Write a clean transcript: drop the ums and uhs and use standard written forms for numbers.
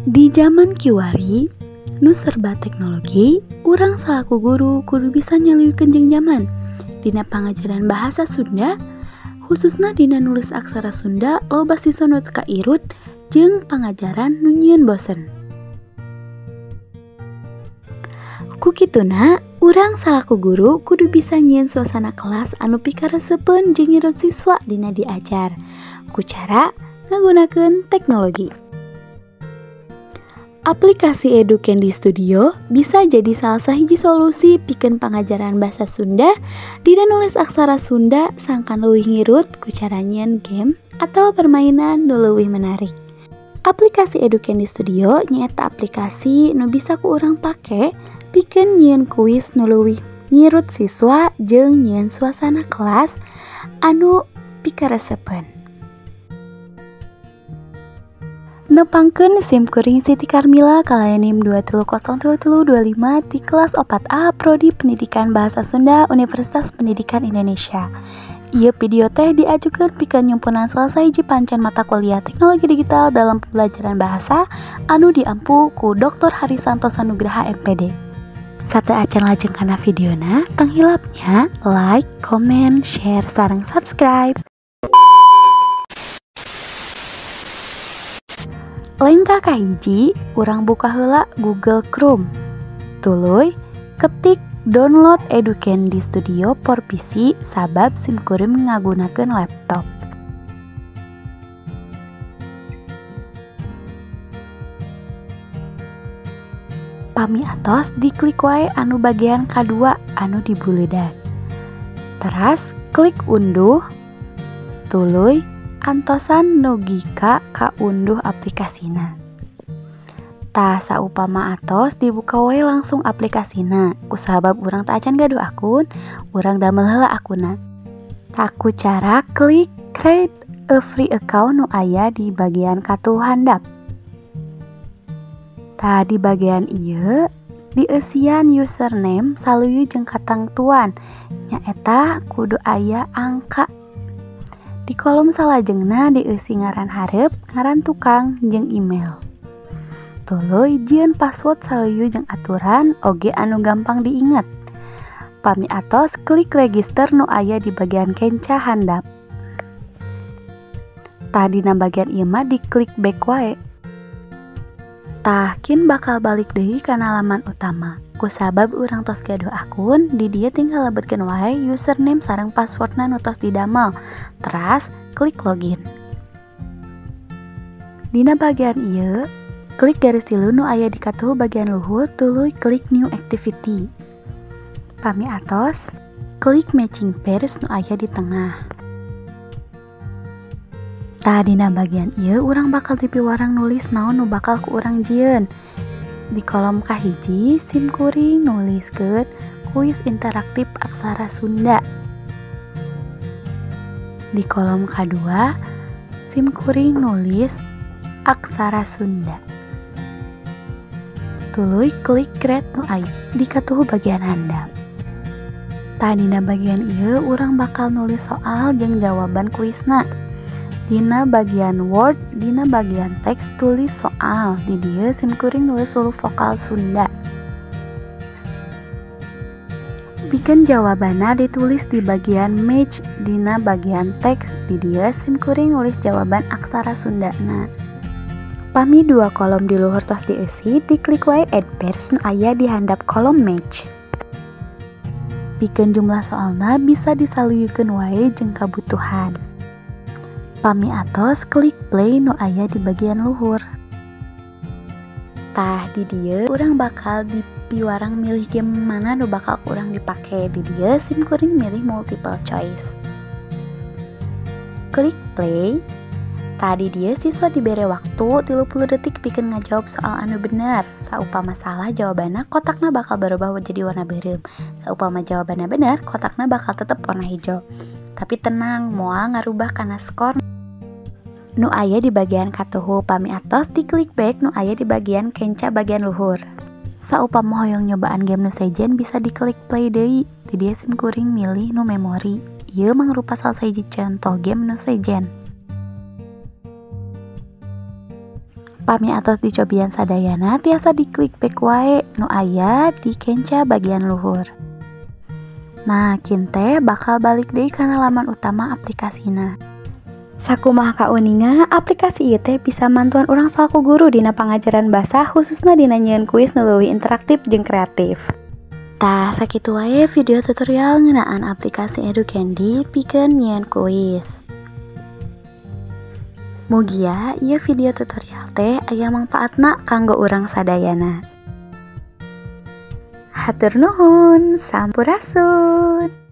Di zaman kiwari, nu serba teknologi, urang salaku guru kudu bisa nyaliwikeun jeung zaman. Dina pangajaran bahasa Sunda, khususna dina nulis aksara Sunda, loba siswa nu teu kairut jeung pangajaran nu nyieun bosen. Kukituna, urang salaku guru kudu bisa nyieun suasana kelas anu pikareseupeun jeung ngirut siswa dina diajar, ku cara ngagunakeun teknologi. Aplikasi Edukendi Studio bisa jadi salah sahiji solusi pikeun pangajaran bahasa Sunda dina nulis aksara Sunda sangkan leuwih ngirut ku cara nyieun game atau permainan nu leuwih menarik. Aplikasi Edukendi Studio nyaeta aplikasi nu bisa ku urang pake pikeun nyieun kuis nu leuwih ngirut siswa jeung nyieun suasana kelas anu pikareseupeun. Nepangkeun SIM kuring Siti Karmila kalayanim 2303325 di kelas 4A Prodi Pendidikan Bahasa Sunda Universitas Pendidikan Indonesia. Ieu video teh diajukeun pikeun nyumpunan selesai hiji pancen mata kuliah Teknologi Digital dalam Pembelajaran Bahasa anu diampu ku Dr. Harisanto Sanugraha MPD. Sate acan lajeng kana videona, tang hilapnya like, comment, share, sareng subscribe. Lengkah kahiji, urang buka heula Google Chrome. Tuluy ketik download Edukendi Studio for PC sabab SIM kuring ngagunakeun laptop. Pami atos diklik wae anu bagian kadua anu di buledan. Teras klik unduh. Tuluy antosan nogika ka unduh aplikasina. Tah saupama atos dibuka wae langsung aplikasina. Kusabab urang teu acan gaduh akun, urang damel heula akunna. Tah ku cara klik create a free account nu aya di bagian katu handap. Tah di bagian ieu dieusian username saluyu jeung katangtuan nyaeta kudu aya angka. Di kolom salajengna dieusi ngaran hareup, ngaran tukang, jeung email. Tuluy jieun password saluyu jeung aturan oge anu gampang diinget. Pami atos klik register nu aya di bagian kenca handap. Tah dina bagian ieu mah diklik back wae. Tah kin bakal balik deui kana laman utama. Kusabab urang tos gaduh akun, di dieu tinggal lebetkeun wae username sareng passwordna nu tos didamel. Teras klik login. Dina bagian ieu, klik garis tilu nu aya di katuhu bagian luhur, tuluy klik new activity. Pami atos, klik matching pairs nu aya di tengah. Tah dina bagian ieu urang bakal dipiwarang nulis naon nu bakal ku urang jieun. Di kolom kahiji, SIM kuring nuliskeun kuis interaktif aksara Sunda. Di kolom kadua, SIM kuring nulis aksara Sunda. Tuluy klik create nu aya di katuhu bagian handap. Tah dina bagian ieu urang bakal nulis soal jeung jawaban kuisna. Dina bagian Word, dina bagian teks tulis soal. Di dieu SIM kuring nulis huruf vokal Sunda. Pikeun jawabanna ditulis di bagian match dina bagian teks. Di dieu SIM kuring nulis jawaban aksara Sundana. Pami dua kolom di luhur tos dieusi, diklik wae add pairs nu aya di handap kolom match. Pikeun jumlah soalna bisa disaluyikeun wae jeung kabutuhan. Pami atos klik play nu aya di bagian luhur. Tah di dieu urang bakal dipiwarang milih game mana nu bakal urang dipake. Di dieu SIM kuring milih multiple choice. Klik play. Tah di dieu siswa dibere waktu 30 detik pikeun ngajawab soal anu bener. Saupama salah jawabanna kotakna bakal berubah jadi warna beureum. Saupama jawabanna bener kotakna bakal tetep warna hijau. Tapi tenang, moal ngarubah kana skor nu aya di bagian katuhu. Pami atos diklik back nu aya di bagian kenca bagian luhur. Saupama hoyong nyobaan game nu sejen bisa diklik play deui. Di dieu SIM kuring milih nu memori. Ieu mangrupa salah sahiji contoh game nu sejen. Pami atos dicobian sadayana tiasa diklik back wae nu aya di kenca bagian luhur. Nah, kinte bakal balik deui kana laman utama aplikasina. Sakumaha kauninga, aplikasi ieu teh bisa mantuan urang salaku guru dina pangajaran basa khususna dina nyieun kuis nu leuwih interaktif jeung kreatif. Tah sakitu wae video tutorial ngeunaan aplikasi Educandy pikeun nyieun kuis. Mugia ieu video tutorial teh aya mangpaatna kanggo urang sadayana. Hatur nuhun, sampurasun.